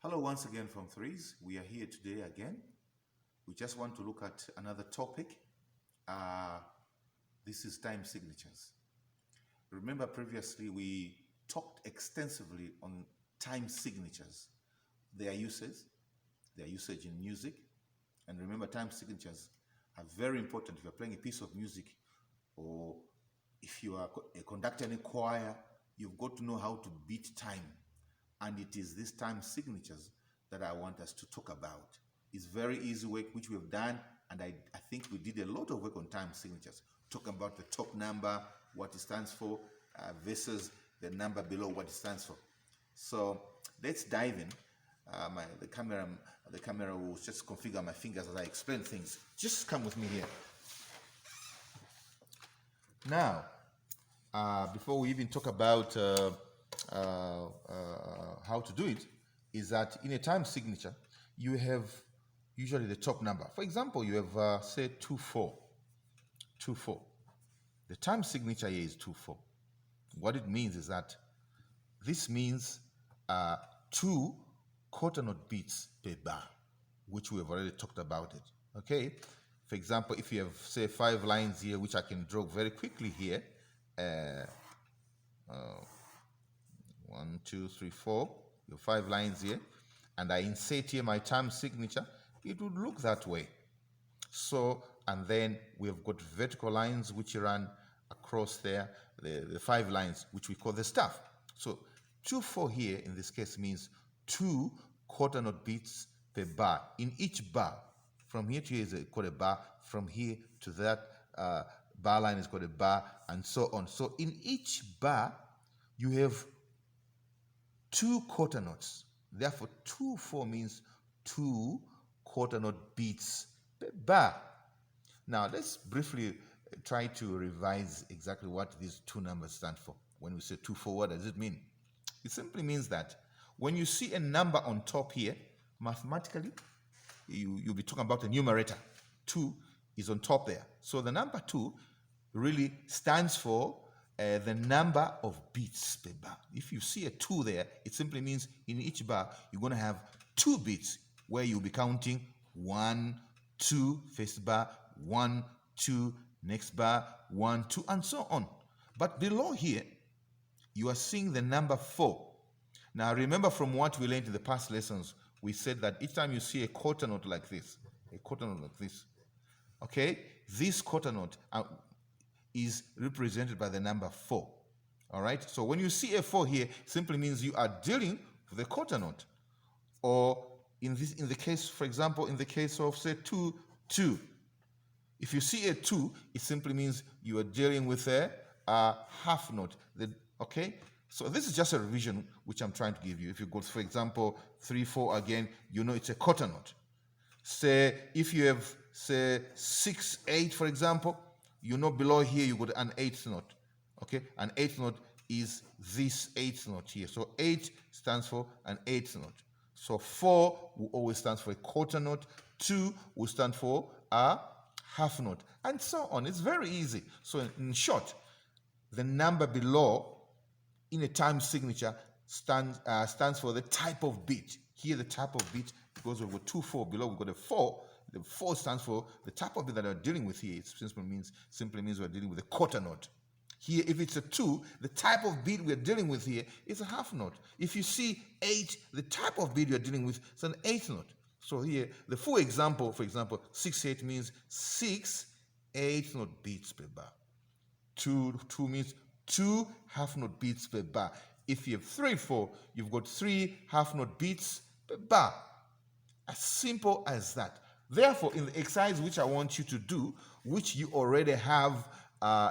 Hello once again from Threes. We are here today again. We just want to look at another topic. This is time signatures. Remember previously we talked extensively on time signatures, their uses, their usage in music. And remember, time signatures are very important. If you're playing a piece of music or if you are a conductor in a choir, you've got to know how to beat time. And it is these time signatures that I want us to talk about. It's very easy work, which we've done, and I think we did a lot of work on time signatures, talking about the top number, what it stands for, versus the number below what it stands for. So let's dive in. The camera will just configure my fingers as I explain things. Just come with me here. Now, before we even talk about how to do it, is that in a time signature you have usually the top number. For example, you have say 24. The time signature here is 24. What it means is that this means 2 quarter note beats per bar, which we have already talked about it. Okay, for example, if you have say 5 lines here, which I can draw very quickly here, 1, 2, 3, 4. You have 5 lines here, and I insert here my time signature. It would look that way. So, and then we have got vertical lines which run across there, the 5 lines which we call the staff. So 2, 4 here in this case means 2 quarter note beats per bar. In each bar, from here to here is called a bar, from here to that bar line is called a bar, and so on. So in each bar you have 2 quarter notes. Therefore, 2, 4 means 2 quarter note beats per bar. Now, let's briefly try to revise exactly what these 2 numbers stand for. When we say 2, 4, what does it mean? It simply means that when you see a number on top here, mathematically, you'll be talking about a numerator. 2 is on top there. So the number 2 really stands for the number of beats per bar. If you see a 2 there, it simply means in each bar you're going to have 2 beats where you'll be counting 1, 2, first bar, 1, 2, next bar, 1, 2, and so on. But below here, you are seeing the number 4. Now remember from what we learned in the past lessons, we said that each time you see a quarter note like this, okay, this quarter note is represented by the number 4. All right, so when you see a 4 here, simply means you are dealing with a quarter note. Or in the case, for example, in the case of say 2, 2. If you see a 2, it simply means you are dealing with a half note. Okay, so this is just a revision which I'm trying to give you. If you go, for example, 3, 4 again, you know it's a quarter note. Say if you have say 6, 8, for example, you know below here you got an 8th note. Okay, an 8th note is this 8th note here. So 8 stands for an 8th note. So 4 will always stand for a quarter note. 2 will stand for a half note, and so on. It's very easy. So in short, the number below in a time signature stands for the type of beat. Here the type of beat, because we've got 2, 4 below, we've got a 4. The 4 stands for the type of beat that we're dealing with here. It simply means we're dealing with a quarter note. Here, if it's a 2, the type of beat we're dealing with here is a half note. If you see 8, the type of beat you're dealing with is an 8th note. So here, the full example, for example, 6, 8 means 6 8th note beats per bar. 2 means 2 half note beats per bar. If you have 3, 4, you've got 3 half note beats per bar. As simple as that. Therefore, in the exercise which I want you to do, which you already have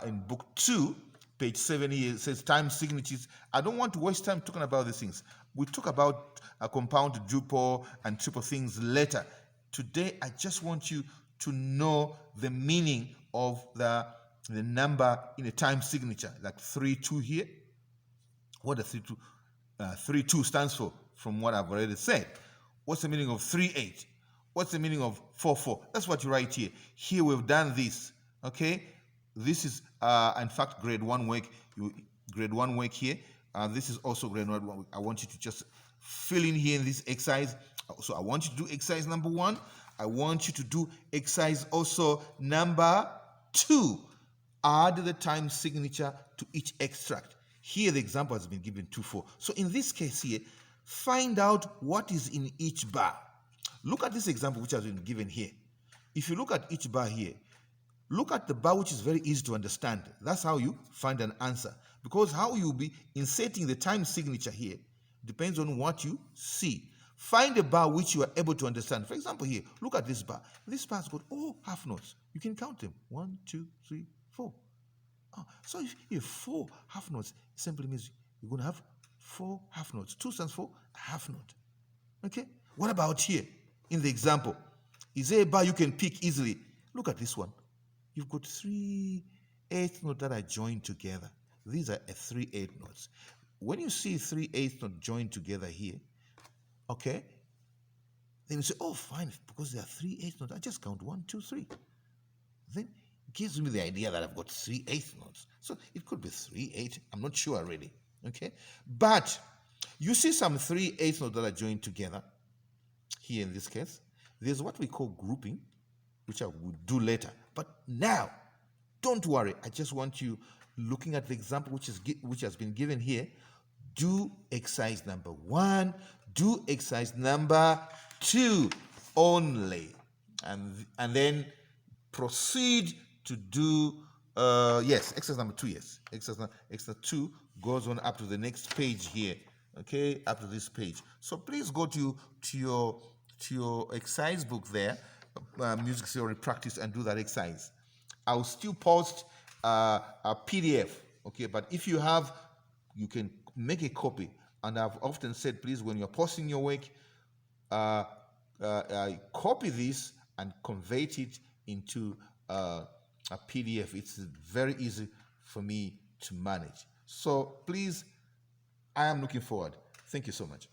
in book 2, page 7 here, it says time signatures. I don't want to waste time talking about these things. We'll talk about compound, duple, and triple things later. Today, I just want you to know the meaning of the number in a time signature, like 3, 2 here. What does 3, 2? 3, 2 stands for, from what I've already said. What's the meaning of 3, 8? What's the meaning of 4, 4? That's what you write here. Here we've done this, okay? This is, in fact, grade 1 work. Grade 1 work here. This is also grade 1. I want you to just fill in here in this exercise. So I want you to do exercise number 1. I want you to do exercise also number 2. Add the time signature to each extract. Here the example has been given 2, 4. So in this case here, find out what is in each bar. Look at this example which has been given here. If you look at each bar here, look at the bar which is very easy to understand. That's how you find an answer. Because how you'll be inserting the time signature here depends on what you see. Find a bar which you are able to understand. For example here, look at this bar. This bar's got all half notes. You can count them. 1, 2, 3, 4. Oh, so if you have 4 half notes, it simply means you're going to have 4 half notes. 2 stands for a half note. Okay? What about here in the example? Is there a bar you can pick easily? Look at this one. You've got 3 8th notes that are joined together. These are 3 8th notes. When you see 3 8th notes joined together here, okay, then you say, oh, fine, because there are 3 8th notes, I just count 1, 2, 3. Then it gives me the idea that I've got 3 8th notes. So it could be 3 8. I'm not sure really. Okay, but you see some 3 8th notes that are joined together. Here in this case, there's what we call grouping, which I will do later. But now, don't worry. I just want you, looking at the example which has been given here, do exercise number 1, do exercise number 2 only, and then proceed to do exercise number 2. Yes, exercise 2 goes on up to the next page here. Okay, up to this page. So please go to your exercise book there, music theory practice, and do that exercise. I'll still post a PDF. Okay, but if you have, you can make a copy. And I've often said, please, when you're posting your work, copy this and convert it into a PDF. It's very easy for me to manage. So please, I am looking forward. Thank you so much.